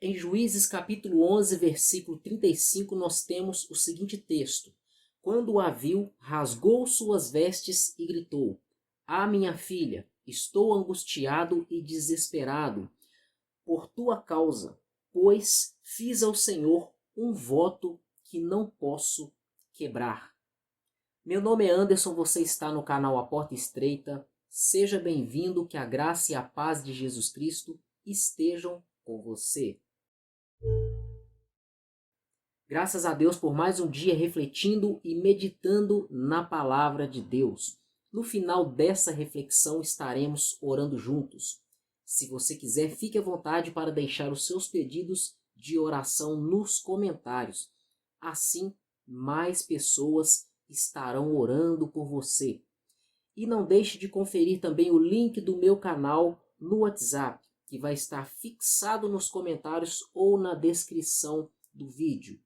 Em Juízes capítulo 11, versículo 35, nós temos o seguinte texto. Quando a viu, rasgou suas vestes e gritou: Ah, minha filha, estou angustiado e desesperado por tua causa, pois fiz ao Senhor um voto que não posso quebrar. Meu nome é Anderson, você está no canal A Porta Estreita. Seja bem-vindo, que a graça e a paz de Jesus Cristo estejam com você. Graças a Deus por mais um dia refletindo e meditando na palavra de Deus. No final dessa reflexão estaremos orando juntos. Se você quiser, fique à vontade para deixar os seus pedidos de oração nos comentários. Assim, mais pessoas estarão orando por você. E não deixe de conferir também o link do meu canal no WhatsApp, que vai estar fixado nos comentários ou na descrição do vídeo.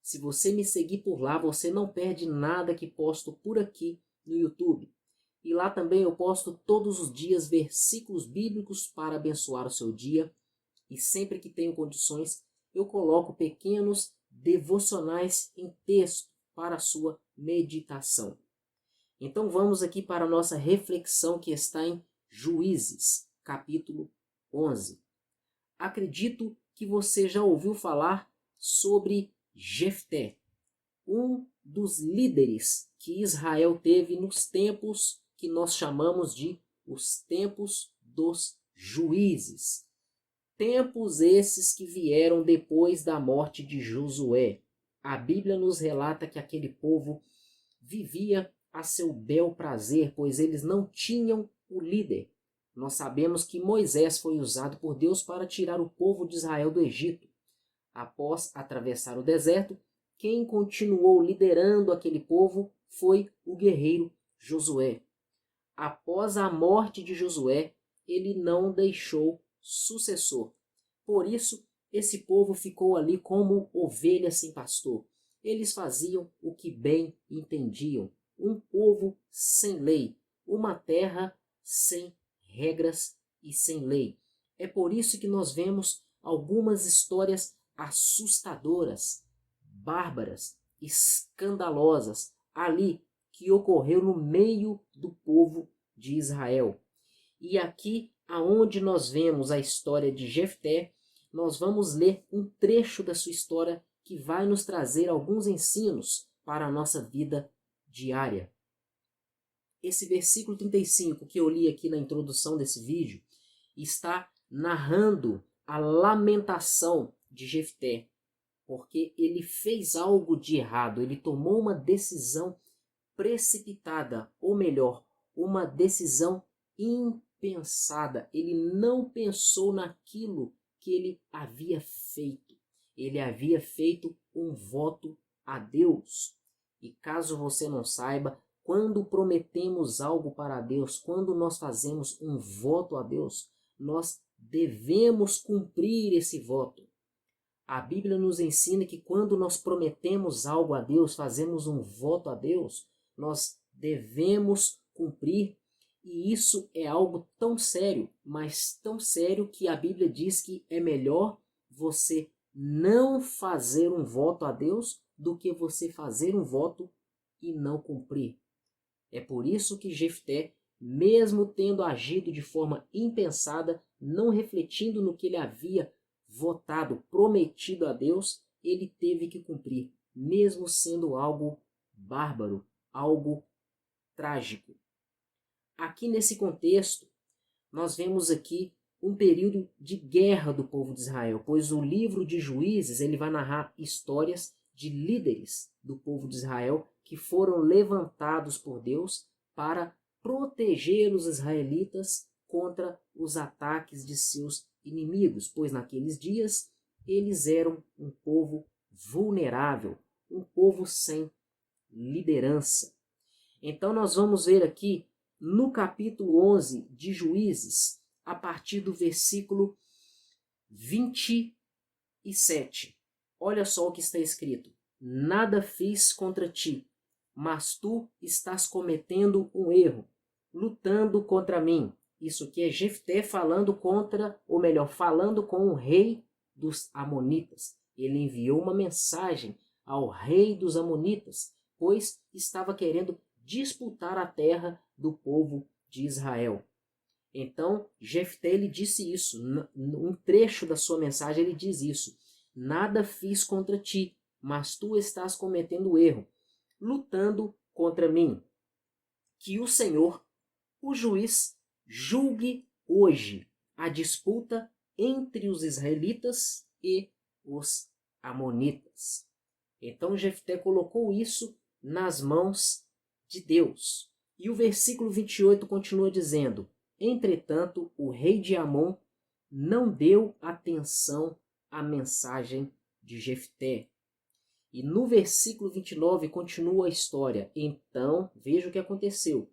Se você me seguir por lá, você não perde nada que posto por aqui no YouTube. E lá também eu posto todos os dias versículos bíblicos para abençoar o seu dia. E sempre que tenho condições, eu coloco pequenos devocionais em texto para a sua meditação. Então vamos aqui para a nossa reflexão que está em Juízes, capítulo 11. Acredito que você já ouviu falar sobre Jefté, um dos líderes que Israel teve nos tempos que nós chamamos de os tempos dos juízes. Tempos esses que vieram depois da morte de Josué. A Bíblia nos relata que aquele povo vivia a seu bel prazer, pois eles não tinham o líder. Nós sabemos que Moisés foi usado por Deus para tirar o povo de Israel do Egito. Após atravessar o deserto, quem continuou liderando aquele povo foi o guerreiro Josué. Após a morte de Josué, ele não deixou sucessor. Por isso, esse povo ficou ali como ovelha sem pastor. Eles faziam o que bem entendiam. Um povo sem lei, uma terra sem regras e sem lei. É por isso que nós vemos algumas histórias assustadoras, bárbaras, escandalosas ali que ocorreu no meio do povo de Israel. E aqui, aonde nós vemos a história de Jefté, nós vamos ler um trecho da sua história que vai nos trazer alguns ensinos para a nossa vida diária. Esse versículo 35 que eu li aqui na introdução desse vídeo está narrando a lamentação de Jefté, porque ele fez algo de errado, ele tomou uma decisão precipitada, ou melhor, uma decisão impensada. Ele não pensou naquilo que ele havia feito. Ele havia feito um voto a Deus. E caso você não saiba, quando prometemos algo para Deus, quando nós fazemos um voto a Deus, nós devemos cumprir esse voto. A Bíblia nos ensina que quando nós prometemos algo a Deus, fazemos um voto a Deus, nós devemos cumprir. E isso é algo tão sério, mas tão sério que a Bíblia diz que é melhor você não fazer um voto a Deus do que você fazer um voto e não cumprir. É por isso que Jefté, mesmo tendo agido de forma impensada, não refletindo no que ele havia votado, prometido a Deus, ele teve que cumprir, mesmo sendo algo bárbaro, algo trágico. Aqui nesse contexto, nós vemos aqui um período de guerra do povo de Israel, pois o livro de Juízes ele vai narrar histórias de líderes do povo de Israel que foram levantados por Deus para proteger os israelitas contra os ataques de seus inimigos, pois naqueles dias eles eram um povo vulnerável, um povo sem liderança. Então nós vamos ver aqui no capítulo 11 de Juízes, a partir do versículo 27. Olha só o que está escrito. Nada fiz contra ti, mas tu estás cometendo um erro, lutando contra mim. Isso aqui é Jefté falando contra, ou melhor, falando com o rei dos amonitas. Ele enviou uma mensagem ao rei dos amonitas, pois estava querendo disputar a terra do povo de Israel. Então, Jefté ele disse isso, num trecho da sua mensagem ele diz isso: nada fiz contra ti, mas tu estás cometendo erro, lutando contra mim. Que o Senhor, o juiz, julgue hoje a disputa entre os israelitas e os amonitas. Então Jefté colocou isso nas mãos de Deus. E o versículo 28 continua dizendo: entretanto, o rei de Amon não deu atenção à mensagem de Jefté. E no versículo 29 continua a história. Então, veja o que aconteceu.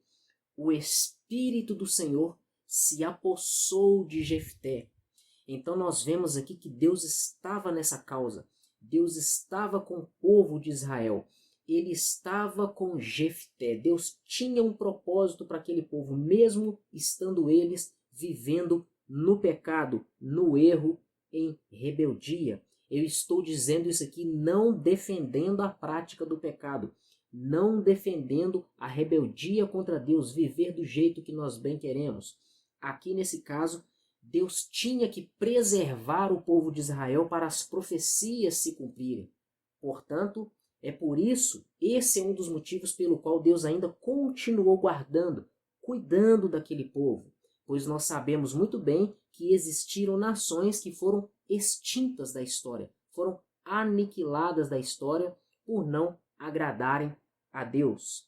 O Espírito do Senhor se apossou de Jefté. Então nós vemos aqui que Deus estava nessa causa. Deus estava com o povo de Israel. Ele estava com Jefté. Deus tinha um propósito para aquele povo, mesmo estando eles vivendo no pecado, no erro, em rebeldia. Eu estou dizendo isso aqui não defendendo a prática do pecado, não defendendo a rebeldia contra Deus, viver do jeito que nós bem queremos. Aqui nesse caso, Deus tinha que preservar o povo de Israel para as profecias se cumprirem. Portanto, é por isso, esse é um dos motivos pelo qual Deus ainda continuou guardando, cuidando daquele povo, pois nós sabemos muito bem que existiram nações que foram extintas da história, foram aniquiladas da história por não agradarem a Deus.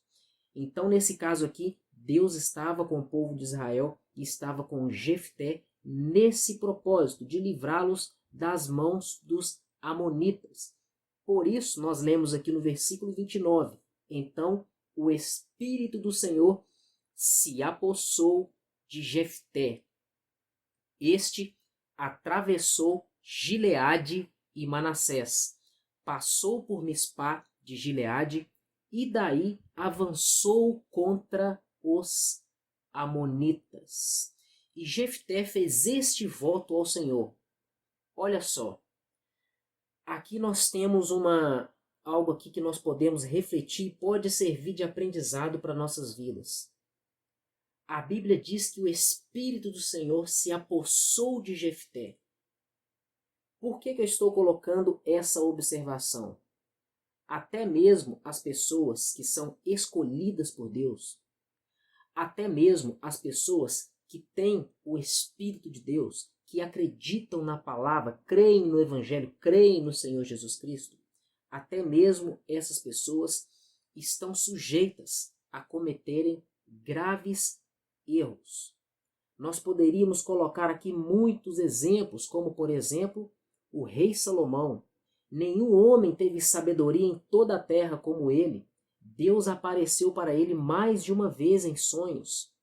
Então, nesse caso aqui, Deus estava com o povo de Israel e estava com Jefté nesse propósito de livrá-los das mãos dos amonitas. Por isso, nós lemos aqui no versículo 29, então o Espírito do Senhor se apossou de Jefté. Este atravessou Gileade e Manassés, passou por Mispá de Gileade e daí avançou contra os amonitas. E Jefté fez este voto ao Senhor. Olha só, aqui nós temos algo aqui que nós podemos refletir e pode servir de aprendizado para nossas vidas. A Bíblia diz que o Espírito do Senhor se apossou de Jefté. Por que eu estou colocando essa observação? Até mesmo as pessoas que são escolhidas por Deus, até mesmo as pessoas que têm o Espírito de Deus, que acreditam na palavra, creem no Evangelho, creem no Senhor Jesus Cristo, até mesmo essas pessoas estão sujeitas a cometerem graves erros. Nós poderíamos colocar aqui muitos exemplos, como por exemplo, o rei Salomão. Nenhum homem teve sabedoria em toda a terra como ele. Deus apareceu para ele mais de uma vez em sonhos.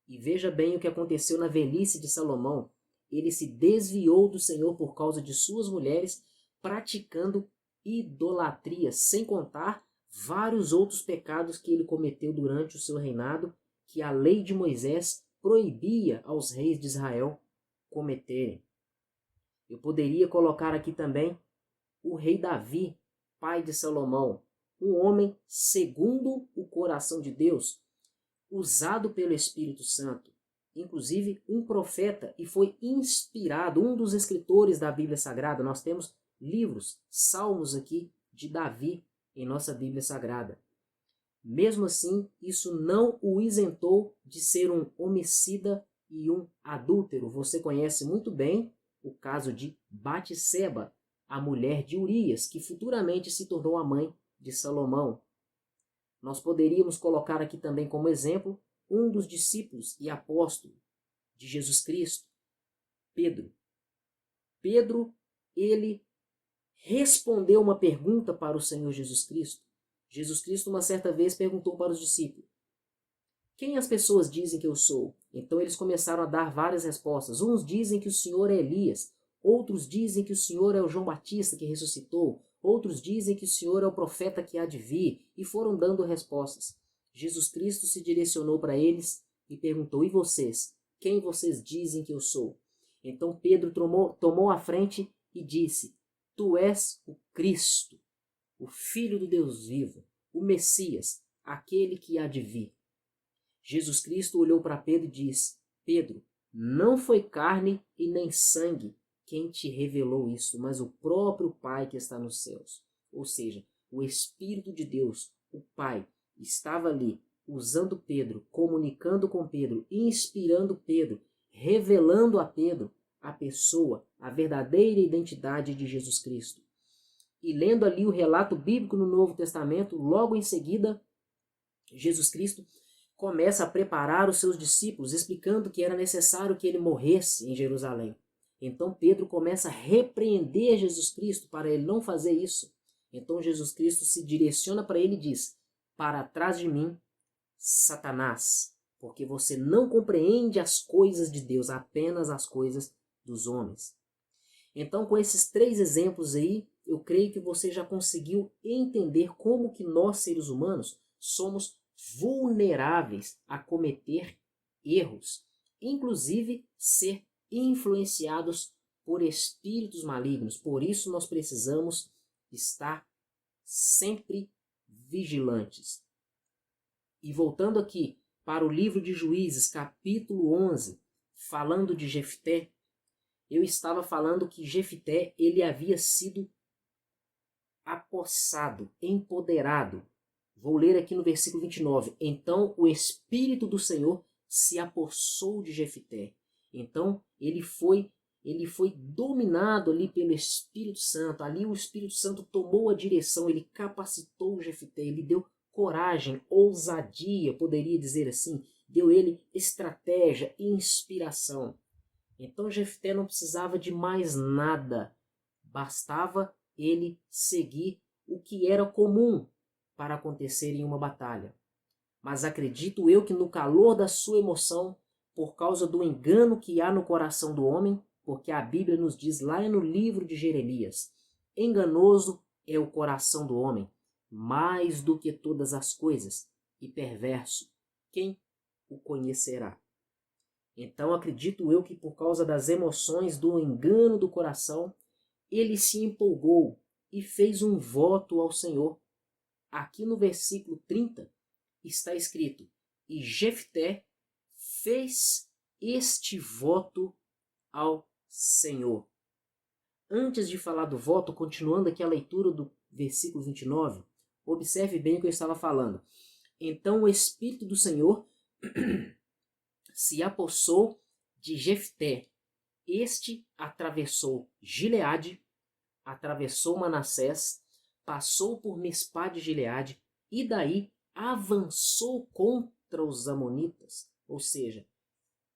E veja bem o que aconteceu na velhice de Salomão. Ele se desviou do Senhor por causa de suas mulheres, praticando idolatria, sem contar vários outros pecados que ele cometeu durante o seu reinado, que a lei de Moisés proibia aos reis de Israel cometerem. Eu poderia colocar aqui também o rei Davi, pai de Salomão, um homem segundo o coração de Deus, usado pelo Espírito Santo, inclusive um profeta, e foi inspirado, um dos escritores da Bíblia Sagrada. Nós temos livros, salmos aqui de Davi em nossa Bíblia Sagrada. Mesmo assim, isso não o isentou de ser um homicida e um adúltero. Você conhece muito bem o caso de Batseba, a mulher de Urias, que futuramente se tornou a mãe de Salomão. Nós poderíamos colocar aqui também como exemplo um dos discípulos e apóstolo de Jesus Cristo, Pedro. Pedro, ele respondeu uma pergunta para o Senhor Jesus Cristo. Jesus Cristo, uma certa vez, perguntou para os discípulos: quem as pessoas dizem que eu sou? Então eles começaram a dar várias respostas. Uns dizem que o Senhor é Elias, outros dizem que o Senhor é o João Batista que ressuscitou, outros dizem que o Senhor é o profeta que há de vir, e foram dando respostas. Jesus Cristo se direcionou para eles e perguntou: e vocês? Quem vocês dizem que eu sou? Então Pedro tomou a frente e disse: Tu és o Cristo, o Filho do Deus vivo, o Messias, aquele que há de vir. Jesus Cristo olhou para Pedro e disse: Pedro, não foi carne e nem sangue quem te revelou isso, mas o próprio Pai que está nos céus. Ou seja, o Espírito de Deus, o Pai, estava ali usando Pedro, comunicando com Pedro, inspirando Pedro, revelando a Pedro a pessoa, a verdadeira identidade de Jesus Cristo. E lendo ali o relato bíblico no Novo Testamento, logo em seguida, Jesus Cristo começa a preparar os seus discípulos, explicando que era necessário que ele morresse em Jerusalém. Então Pedro começa a repreender Jesus Cristo para ele não fazer isso. Então Jesus Cristo se direciona para ele e diz: Para trás de mim, Satanás, porque você não compreende as coisas de Deus, apenas as coisas dos homens. Então, com esses 3 exemplos aí, eu creio que você já conseguiu entender como que nós, seres humanos, somos vulneráveis a cometer erros, inclusive ser influenciados por espíritos malignos. Por isso nós precisamos estar sempre vigilantes. E voltando aqui para o livro de Juízes, capítulo 11, falando de Jefté, eu estava falando que Jefté, ele havia sido apossado, empoderado. Vou ler aqui no versículo 29. Então o Espírito do Senhor se apossou de Jefté. Então ele foi dominado ali pelo Espírito Santo. Ali o Espírito Santo tomou a direção, ele capacitou Jefté, ele deu coragem, ousadia, poderia dizer assim, deu ele estratégia e inspiração. Então Jefté não precisava de mais nada, bastava ele seguir o que era comum para acontecer em uma batalha. Mas acredito eu que no calor da sua emoção, por causa do engano que há no coração do homem, porque a Bíblia nos diz lá no livro de Jeremias, enganoso é o coração do homem, mais do que todas as coisas, e perverso, quem o conhecerá? Então acredito eu que por causa das emoções, do engano do coração, ele se empolgou e fez um voto ao Senhor. Aqui no versículo 30 está escrito: E Jefté fez este voto ao Senhor. Antes de falar do voto, continuando aqui a leitura do versículo 29, observe bem o que eu estava falando. Então o Espírito do Senhor se apossou de Jefté. Este atravessou Gileade, atravessou Manassés, passou por Mispá de Gileade e daí avançou contra os amonitas. Ou seja,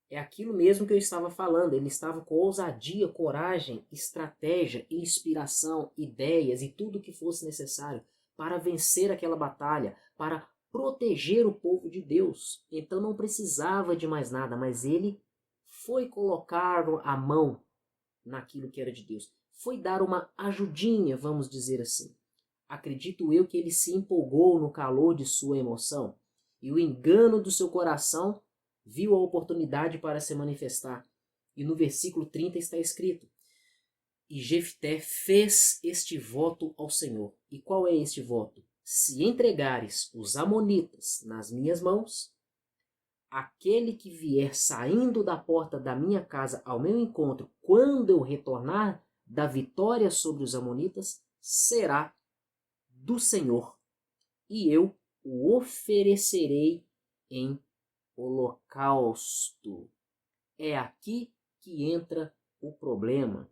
é aquilo mesmo que eu estava falando. Ele estava com ousadia, coragem, estratégia, inspiração, ideias e tudo o que fosse necessário para vencer aquela batalha, para proteger o povo de Deus. Então não precisava de mais nada, mas ele foi colocar a mão naquilo que era de Deus. Foi dar uma ajudinha, vamos dizer assim. Acredito eu que ele se empolgou no calor de sua emoção e o engano do seu coração viu a oportunidade para se manifestar. E no versículo 30 está escrito: E Jefté fez este voto ao Senhor. E qual é este voto? Se entregares os amonitas nas minhas mãos, aquele que vier saindo da porta da minha casa ao meu encontro, quando eu retornar da vitória sobre os amonitas, será do Senhor, e eu o oferecerei em holocausto. É aqui que entra o problema.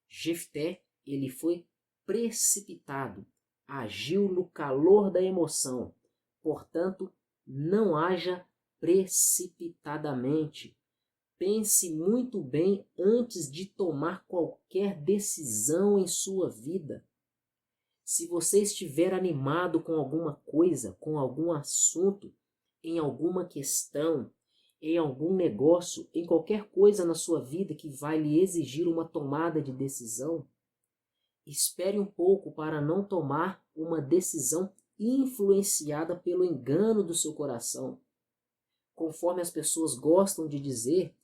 Jefté, ele foi precipitado, agiu no calor da emoção. Portanto, não haja precipitadamente. Pense muito bem antes de tomar qualquer decisão em sua vida. Se você estiver animado com alguma coisa, com algum assunto, em alguma questão, em algum negócio, em qualquer coisa na sua vida que vai lhe exigir uma tomada de decisão, espere um pouco para não tomar uma decisão influenciada pelo engano do seu coração. Conforme as pessoas gostam de dizer,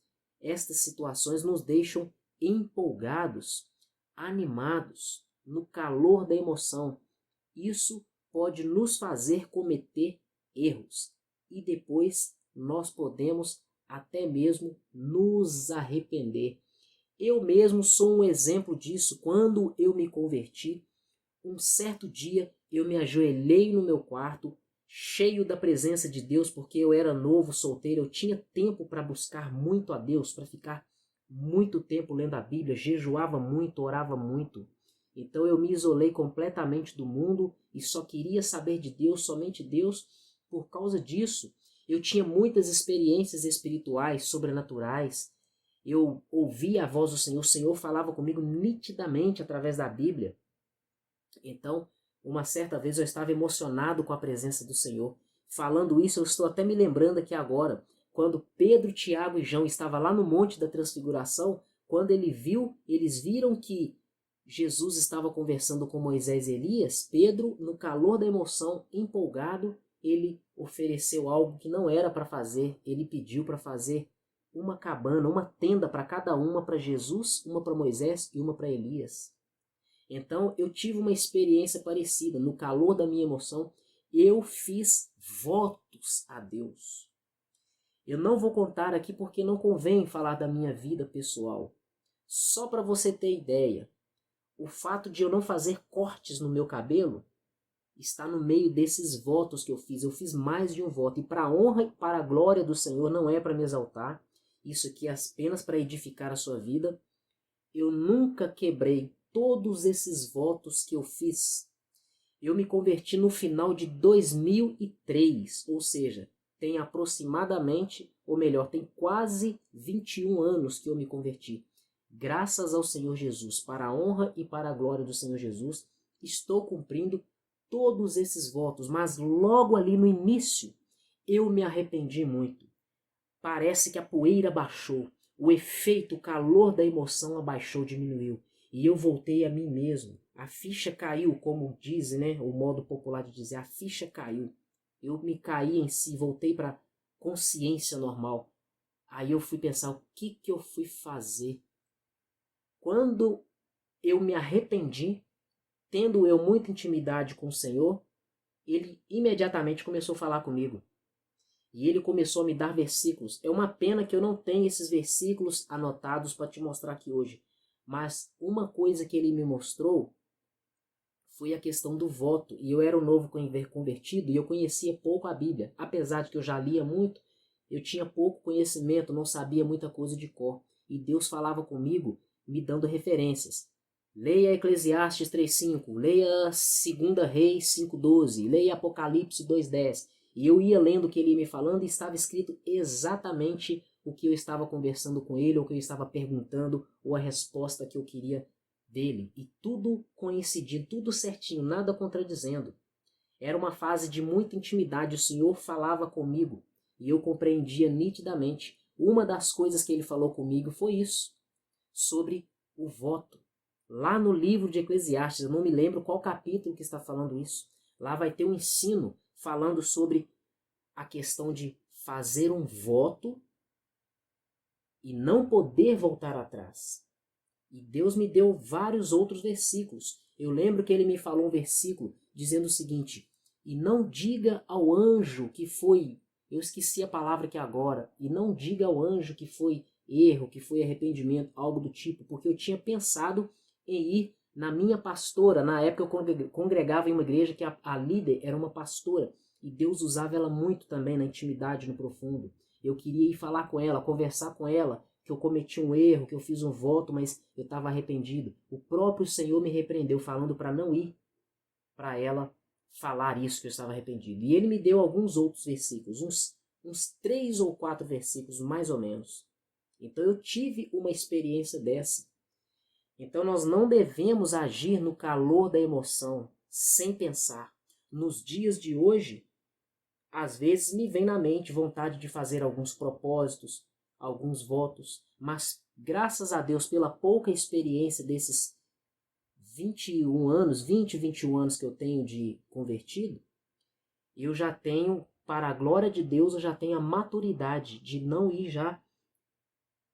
estas situações nos deixam empolgados, animados, no calor da emoção. Isso pode nos fazer cometer erros e depois nós podemos até mesmo nos arrepender. Eu mesmo sou um exemplo disso. Quando eu me converti, um certo dia eu me ajoelhei no meu quarto, cheio da presença de Deus, porque eu era novo, solteiro, eu tinha tempo para buscar muito a Deus, para ficar muito tempo lendo a Bíblia, jejuava muito, orava muito. Então eu me isolei completamente do mundo e só queria saber de Deus, somente Deus. Por causa disso, eu tinha muitas experiências espirituais, sobrenaturais. Eu ouvia a voz do Senhor, o Senhor falava comigo nitidamente através da Bíblia. Então, uma certa vez eu estava emocionado com a presença do Senhor. Falando isso, eu estou até me lembrando aqui agora, quando Pedro, Tiago e João estavam lá no Monte da Transfiguração, quando eles viram que Jesus estava conversando com Moisés e Elias, Pedro, no calor da emoção, empolgado, ele ofereceu algo que não era para fazer. Ele pediu para fazer uma cabana, uma tenda para cada uma, para Jesus, uma para Moisés e uma para Elias. Então eu tive uma experiência parecida. No calor da minha emoção, eu fiz votos a Deus. Eu não vou contar aqui porque não convém falar da minha vida pessoal. Só para você ter ideia, o fato de eu não fazer cortes no meu cabelo está no meio desses votos que eu fiz. Eu fiz mais de um voto. E para a honra e para a glória do Senhor, não é para me exaltar. Isso aqui é apenas para edificar a sua vida. Eu nunca quebrei todos esses votos que eu fiz. Eu me converti no final de 2003, ou seja, tem aproximadamente, ou melhor, tem quase 21 anos que eu me converti. Graças ao Senhor Jesus, para a honra e para a glória do Senhor Jesus, estou cumprindo todos esses votos, mas logo ali no início eu me arrependi muito. Parece que a poeira baixou, o efeito, o calor da emoção abaixou, diminuiu, e eu voltei a mim mesmo. A ficha caiu, como diz, né, o modo popular de dizer, a ficha caiu. Eu me caí em si, voltei para consciência normal. Aí eu fui pensar, o que eu fui fazer? Quando eu me arrependi, tendo eu muita intimidade com o Senhor, ele imediatamente começou a falar comigo. E ele começou a me dar versículos. É uma pena que eu não tenha esses versículos anotados para te mostrar aqui hoje. Mas uma coisa que ele me mostrou foi a questão do voto. E eu era um novo convertido e eu conhecia pouco a Bíblia. Apesar de que eu já lia muito, eu tinha pouco conhecimento, não sabia muita coisa de cor. E Deus falava comigo, me dando referências. Leia Eclesiastes 3:5, leia 2 Reis 5:12, leia Apocalipse 2:10. E eu ia lendo o que ele ia me falando e estava escrito exatamente o que eu estava conversando com ele, ou o que eu estava perguntando, ou a resposta que eu queria dele. E tudo coincidindo, tudo certinho, nada contradizendo. Era uma fase de muita intimidade, o Senhor falava comigo e eu compreendia nitidamente. Uma das coisas que ele falou comigo foi isso, sobre o voto. Lá no livro de Eclesiastes, eu não me lembro qual capítulo que está falando isso. Lá vai ter um ensino falando sobre a questão de fazer um voto e não poder voltar atrás. E Deus me deu vários outros versículos. Eu lembro que ele me falou um versículo dizendo o seguinte: e não diga ao anjo que foi, eu esqueci a palavra aqui agora, e não diga ao anjo que foi erro, que foi arrependimento, algo do tipo, porque eu tinha pensado em ir na minha pastora. Na época eu congregava em uma igreja que a líder era uma pastora, e Deus usava ela muito também na intimidade, no profundo. Eu queria ir falar com ela, conversar com ela, que eu cometi um erro, que eu fiz um voto, mas eu estava arrependido. O próprio Senhor me repreendeu, falando para não ir para ela falar isso, que eu estava arrependido. E ele me deu alguns outros versículos, uns 3 ou 4 versículos, mais ou menos. Então eu tive uma experiência dessa. Então nós não devemos agir no calor da emoção, sem pensar. Nos dias de hoje, às vezes me vem na mente vontade de fazer alguns propósitos, alguns votos, mas graças a Deus pela pouca experiência desses 21 anos, 21 anos que eu tenho de convertido, eu já tenho, para a glória de Deus, eu já tenho a maturidade de não ir já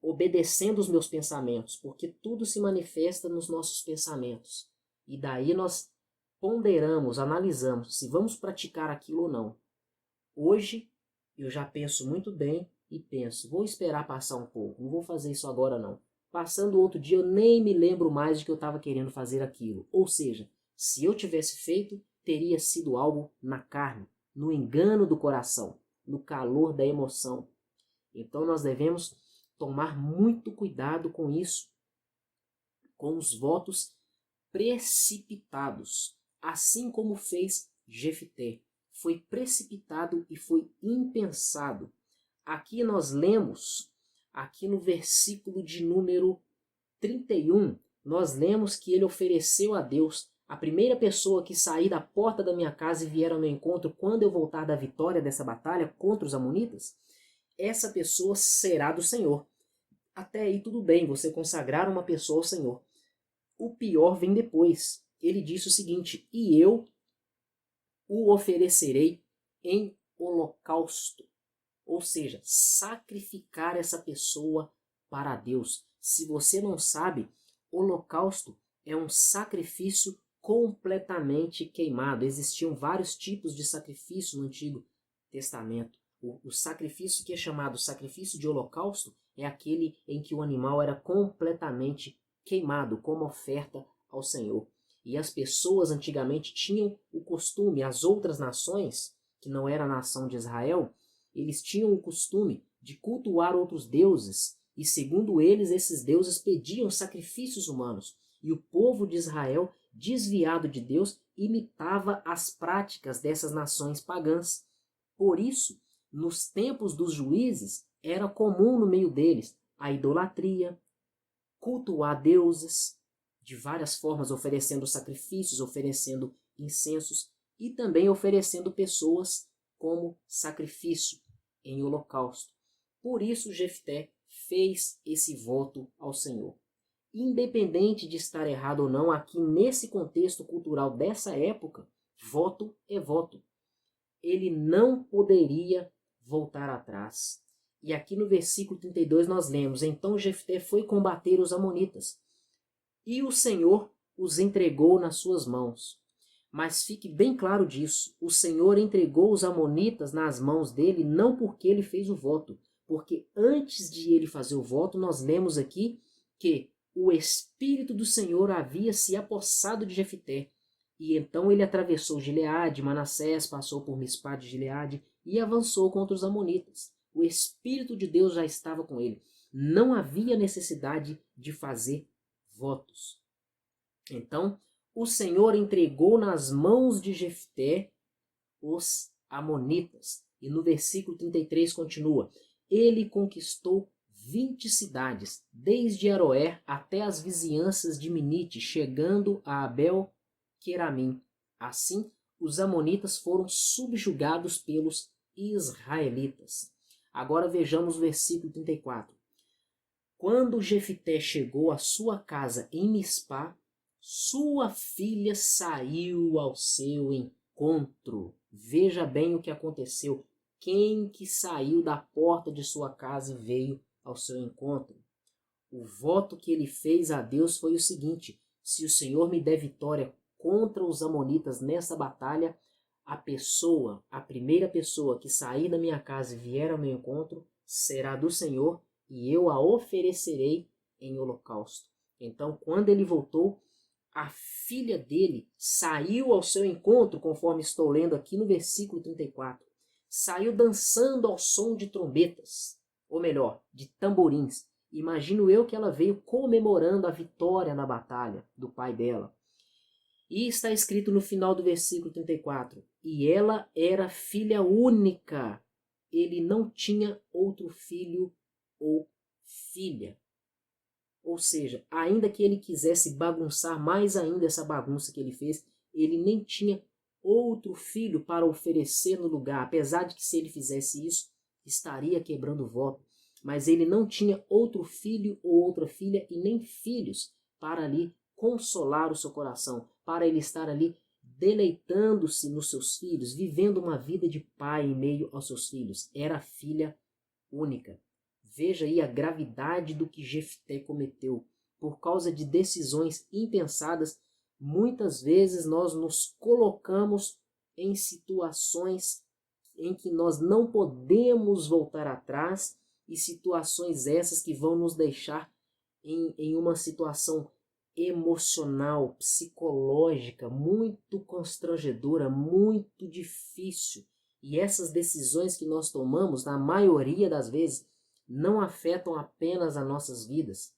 obedecendo os meus pensamentos, porque tudo se manifesta nos nossos pensamentos. E daí nós ponderamos, analisamos se vamos praticar aquilo ou não. Hoje eu já penso muito bem e penso, vou esperar passar um pouco, não vou fazer isso agora não. Passando outro dia eu nem me lembro mais de que eu estava querendo fazer aquilo. Ou seja, se eu tivesse feito, teria sido algo na carne, no engano do coração, no calor da emoção. Então nós devemos tomar muito cuidado com isso, com os votos precipitados, assim como fez Jefté. Foi precipitado e foi impensado. Aqui nós lemos, aqui no versículo de número 31, nós lemos que ele ofereceu a Deus: a primeira pessoa que sair da porta da minha casa e vier ao meu encontro quando eu voltar da vitória dessa batalha contra os amonitas, essa pessoa será do Senhor. Até aí tudo bem, você consagrar uma pessoa ao Senhor. O pior vem depois. Ele disse o seguinte: e eu o oferecerei em holocausto. Ou seja, sacrificar essa pessoa para Deus. Se você não sabe, holocausto é um sacrifício completamente queimado. Existiam vários tipos de sacrifício no Antigo Testamento. O sacrifício que é chamado sacrifício de holocausto é aquele em que o animal era completamente queimado como oferta ao Senhor. E as pessoas antigamente tinham o costume, as outras nações, que não era a nação de Israel, eles tinham o costume de cultuar outros deuses, e segundo eles, esses deuses pediam sacrifícios humanos. E o povo de Israel, desviado de Deus, imitava as práticas dessas nações pagãs. Por isso, nos tempos dos juízes, era comum no meio deles a idolatria, cultuar deuses, de várias formas, oferecendo sacrifícios, oferecendo incensos e também oferecendo pessoas como sacrifício em holocausto. Por isso Jefté fez esse voto ao Senhor. Independente de estar errado ou não, aqui nesse contexto cultural dessa época, voto é voto. Ele não poderia voltar atrás. E aqui no versículo 32 nós lemos: então Jefté foi combater os amonitas, e o Senhor os entregou nas suas mãos. Mas fique bem claro disso, o Senhor entregou os amonitas nas mãos dele não porque ele fez o voto, porque antes de ele fazer o voto, nós lemos aqui que o Espírito do Senhor havia se apossado de Jefté. E então ele atravessou Gileade, Manassés, passou por Mispá de Gileade e avançou contra os amonitas. O Espírito de Deus já estava com ele. Não havia necessidade de fazer votos. Então, o Senhor entregou nas mãos de Jefté os amonitas. E no versículo 33 continua: ele conquistou 20 cidades, desde Aroer até as vizinhanças de Minite, chegando a Abel-Queramim. Assim, os amonitas foram subjugados pelos israelitas. Agora vejamos o versículo 34. Quando Jefté chegou à sua casa em Mispá, sua filha saiu ao seu encontro. Veja bem o que aconteceu. Quem que saiu da porta de sua casa e veio ao seu encontro? O voto que ele fez a Deus foi o seguinte: se o Senhor me der vitória contra os amonitas nessa batalha, a primeira pessoa que sair da minha casa e vier ao meu encontro será do Senhor, e eu a oferecerei em holocausto. Então, quando ele voltou, a filha dele saiu ao seu encontro, conforme estou lendo aqui no versículo 34. Saiu dançando ao som de trombetas, ou melhor, de tamborins. Imagino eu que ela veio comemorando a vitória na batalha do pai dela. E está escrito no final do versículo 34, e ela era filha única. Ele não tinha outro filho ou filha. Ou seja, ainda que ele quisesse bagunçar mais ainda essa bagunça que ele fez, ele nem tinha outro filho para oferecer no lugar, apesar de que se ele fizesse isso, estaria quebrando o voto. Mas ele não tinha outro filho ou outra filha e nem filhos para ali consolar o seu coração, para ele estar ali deleitando-se nos seus filhos, vivendo uma vida de pai em meio aos seus filhos. Era filha única. Veja aí a gravidade do que Jefté cometeu. Por causa de decisões impensadas, muitas vezes nós nos colocamos em situações em que nós não podemos voltar atrás, e situações essas que vão nos deixar em uma situação emocional, psicológica, muito constrangedora, muito difícil. E essas decisões que nós tomamos, na maioria das vezes, não afetam apenas as nossas vidas,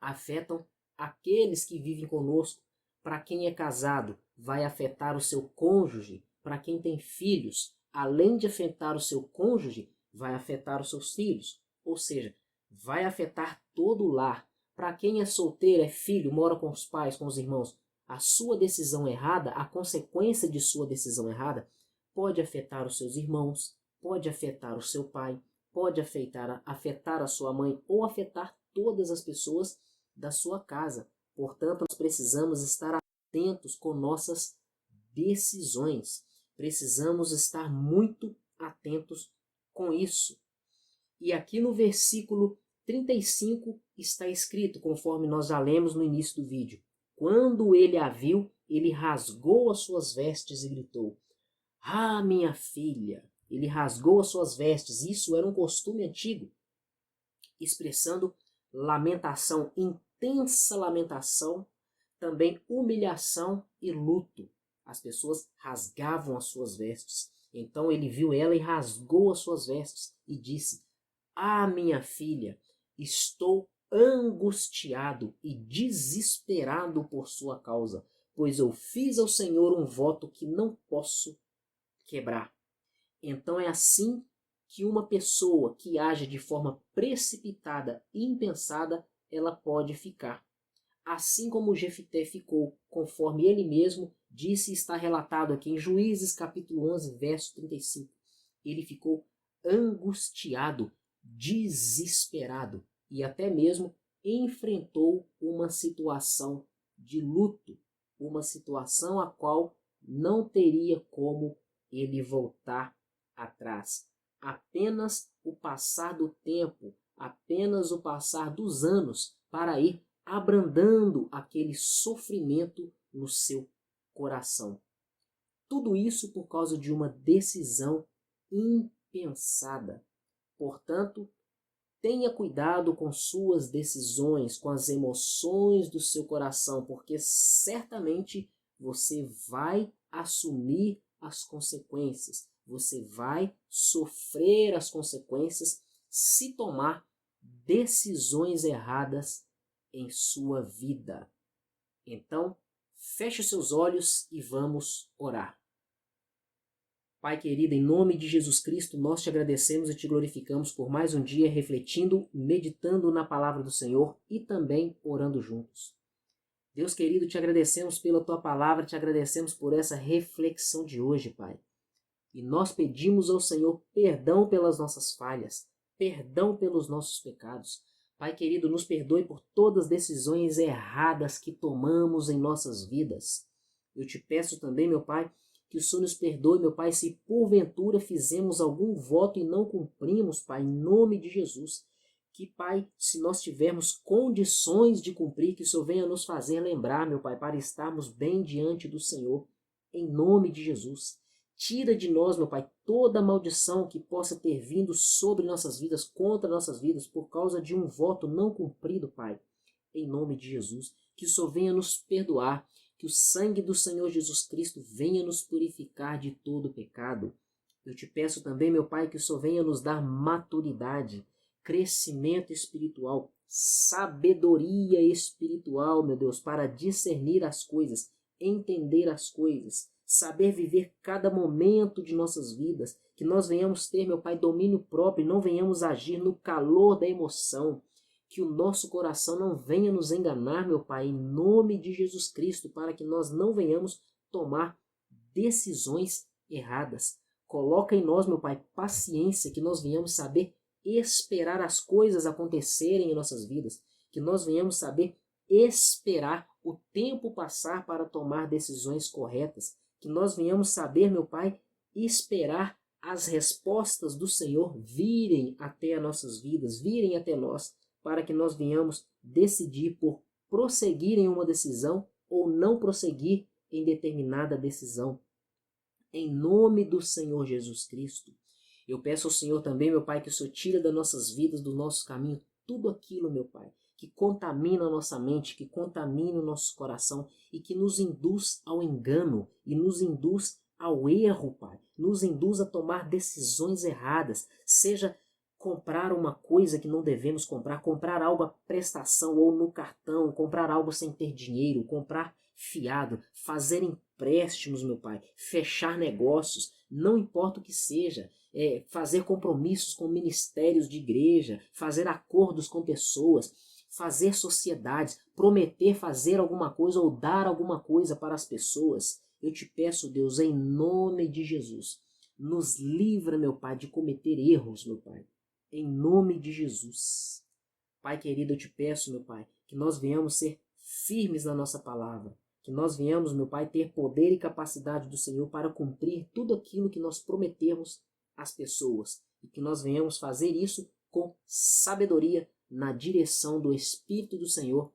afetam aqueles que vivem conosco. Para quem é casado, vai afetar o seu cônjuge. Para quem tem filhos, além de afetar o seu cônjuge, vai afetar os seus filhos. Ou seja, vai afetar todo o lar. Para quem é solteiro, é filho, mora com os pais, com os irmãos, a sua decisão errada, a consequência de sua decisão errada, pode afetar os seus irmãos, pode afetar o seu pai, pode afetar a sua mãe ou afetar todas as pessoas da sua casa. Portanto, nós precisamos estar atentos com nossas decisões. Precisamos estar muito atentos com isso. E aqui no versículo 35 está escrito, conforme nós já lemos no início do vídeo: quando ele a viu, ele rasgou as suas vestes e gritou: "Ah, minha filha!" Ele rasgou as suas vestes. Isso era um costume antigo, expressando lamentação, intensa lamentação, também humilhação e luto. As pessoas rasgavam as suas vestes. Então ele viu ela e rasgou as suas vestes e disse: "Ah, minha filha, estou angustiado e desesperado por sua causa, pois eu fiz ao Senhor um voto que não posso quebrar." Então é assim que uma pessoa que age de forma precipitada e impensada, ela pode ficar. Assim como Jefté ficou, conforme ele mesmo disse e está relatado aqui em Juízes capítulo 11, verso 35. Ele ficou angustiado, desesperado e até mesmo enfrentou uma situação de luto, uma situação a qual não teria como ele voltar atrás. Apenas o passar do tempo, apenas o passar dos anos para ir abrandando aquele sofrimento no seu coração. Tudo isso por causa de uma decisão impensada. Portanto, tenha cuidado com suas decisões, com as emoções do seu coração, porque certamente você vai assumir as consequências. Você vai sofrer as consequências se tomar decisões erradas em sua vida. Então, feche os seus olhos e vamos orar. Pai querido, em nome de Jesus Cristo, nós te agradecemos e te glorificamos por mais um dia refletindo, meditando na palavra do Senhor e também orando juntos. Deus querido, te agradecemos pela tua palavra, te agradecemos por essa reflexão de hoje, Pai. E nós pedimos ao Senhor perdão pelas nossas falhas, perdão pelos nossos pecados. Pai querido, nos perdoe por todas as decisões erradas que tomamos em nossas vidas. Eu te peço também, meu Pai, que o Senhor nos perdoe, meu Pai, se porventura fizemos algum voto e não cumprimos, Pai, em nome de Jesus. Que, Pai, se nós tivermos condições de cumprir, que o Senhor venha nos fazer lembrar, meu Pai, para estarmos bem diante do Senhor, em nome de Jesus. Tira de nós, meu Pai, toda maldição que possa ter vindo sobre nossas vidas, contra nossas vidas, por causa de um voto não cumprido, Pai, em nome de Jesus. Que o Senhor venha nos perdoar, que o sangue do Senhor Jesus Cristo venha nos purificar de todo pecado. Eu te peço também, meu Pai, que o Senhor venha nos dar maturidade, crescimento espiritual, sabedoria espiritual, meu Deus, para discernir as coisas, entender as coisas, saber viver cada momento de nossas vidas, que nós venhamos ter, meu Pai, domínio próprio e não venhamos agir no calor da emoção, que o nosso coração não venha nos enganar, meu Pai, em nome de Jesus Cristo, para que nós não venhamos tomar decisões erradas. Coloca em nós, meu Pai, paciência, que nós venhamos saber esperar as coisas acontecerem em nossas vidas, que nós venhamos saber esperar o tempo passar para tomar decisões corretas, que nós venhamos saber, meu Pai, esperar as respostas do Senhor virem até as nossas vidas, virem até nós, para que nós venhamos decidir por prosseguir em uma decisão ou não prosseguir em determinada decisão. Em nome do Senhor Jesus Cristo, eu peço ao Senhor também, meu Pai, que o Senhor tire das nossas vidas, do nosso caminho, tudo aquilo, meu Pai, que contamina a nossa mente, que contamina o nosso coração e que nos induz ao engano e nos induz ao erro, Pai. Nos induz a tomar decisões erradas, seja comprar uma coisa que não devemos comprar algo à prestação ou no cartão, comprar algo sem ter dinheiro, comprar fiado, fazer empréstimos, meu Pai, fechar negócios, não importa o que seja, fazer compromissos com ministérios de igreja, fazer acordos com pessoas, fazer sociedades, prometer fazer alguma coisa ou dar alguma coisa para as pessoas. Eu te peço, Deus, em nome de Jesus, nos livra, meu Pai, de cometer erros, meu Pai, em nome de Jesus. Pai querido, eu te peço, meu Pai, que nós venhamos ser firmes na nossa palavra, que nós venhamos, meu Pai, ter poder e capacidade do Senhor para cumprir tudo aquilo que nós prometemos às pessoas e que nós venhamos fazer isso com sabedoria na direção do Espírito do Senhor,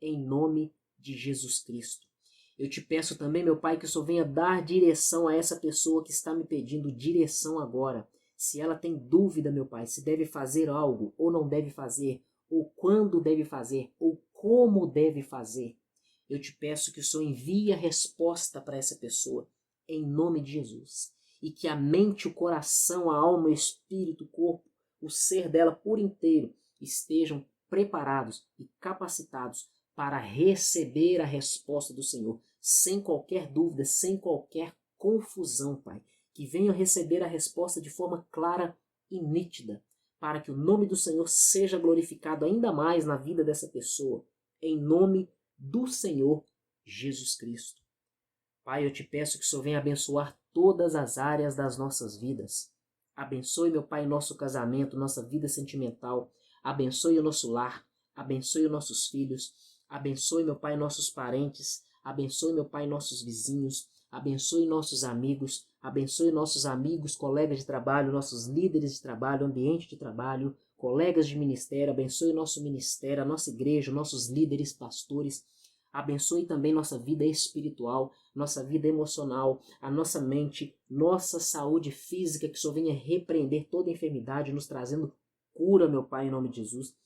em nome de Jesus Cristo. Eu te peço também, meu Pai, que o Senhor venha dar direção a essa pessoa que está me pedindo direção agora. Se ela tem dúvida, meu Pai, se deve fazer algo ou não deve fazer, ou quando deve fazer, ou como deve fazer, eu te peço que o Senhor envie a resposta para essa pessoa, em nome de Jesus. E que a mente, o coração, a alma, o espírito, o corpo, o ser dela por inteiro estejam preparados e capacitados para receber a resposta do Senhor, sem qualquer dúvida, sem qualquer confusão, Pai. Que venham receber a resposta de forma clara e nítida, para que o nome do Senhor seja glorificado ainda mais na vida dessa pessoa, em nome do Senhor Jesus Cristo. Pai, eu te peço que o Senhor venha abençoar todas as áreas das nossas vidas. Abençoe, meu Pai, nosso casamento, nossa vida sentimental. Abençoe o nosso lar. Abençoe os nossos filhos. Abençoe, meu Pai, nossos parentes. Abençoe, meu Pai, nossos vizinhos. Abençoe nossos amigos. Abençoe nossos amigos, colegas de trabalho, nossos líderes de trabalho, ambiente de trabalho, colegas de ministério. Abençoe nosso ministério, a nossa igreja, nossos líderes, pastores. Abençoe também nossa vida espiritual, nossa vida emocional, a nossa mente, nossa saúde física, que o Senhor venha repreender toda enfermidade, nos trazendo cura, meu Pai, em nome de Jesus.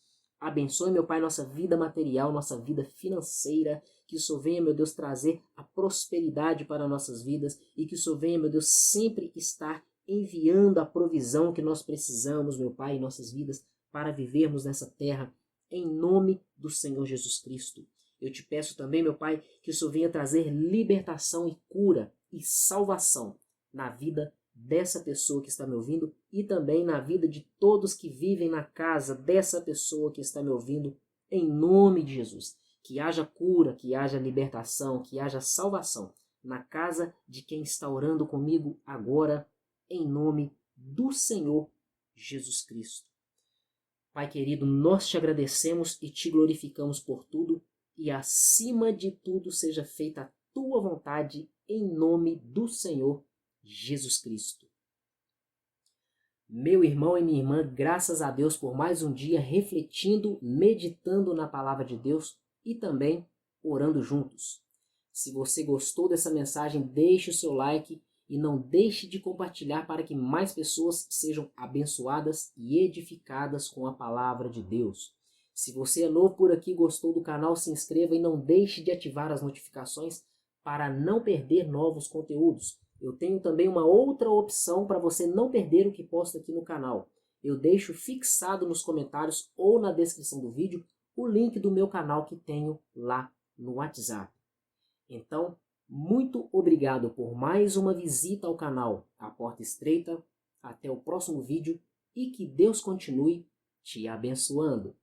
Abençoe, meu Pai, nossa vida material, nossa vida financeira, que o Senhor venha, meu Deus, trazer a prosperidade para nossas vidas e que o Senhor venha, meu Deus, sempre estar enviando a provisão que nós precisamos, meu Pai, em nossas vidas para vivermos nessa terra, em nome do Senhor Jesus Cristo. Eu te peço também, meu Pai, que o Senhor venha trazer libertação e cura e salvação na vida dessa pessoa que está me ouvindo e também na vida de todos que vivem na casa dessa pessoa que está me ouvindo, em nome de Jesus. Que haja cura, que haja libertação, que haja salvação na casa de quem está orando comigo agora, em nome do Senhor Jesus Cristo. Pai querido, nós te agradecemos e te glorificamos por tudo. E acima de tudo seja feita a tua vontade em nome do Senhor Jesus Cristo. Meu irmão e minha irmã, graças a Deus por mais um dia refletindo, meditando na palavra de Deus e também orando juntos. Se você gostou dessa mensagem, deixe o seu like e não deixe de compartilhar para que mais pessoas sejam abençoadas e edificadas com a palavra de Deus. Se você é novo por aqui, gostou do canal, se inscreva e não deixe de ativar as notificações para não perder novos conteúdos. Eu tenho também uma outra opção para você não perder o que posto aqui no canal. Eu deixo fixado nos comentários ou na descrição do vídeo o link do meu canal que tenho lá no WhatsApp. Então, muito obrigado por mais uma visita ao canal A Porta Estreita. Até o próximo vídeo e que Deus continue te abençoando.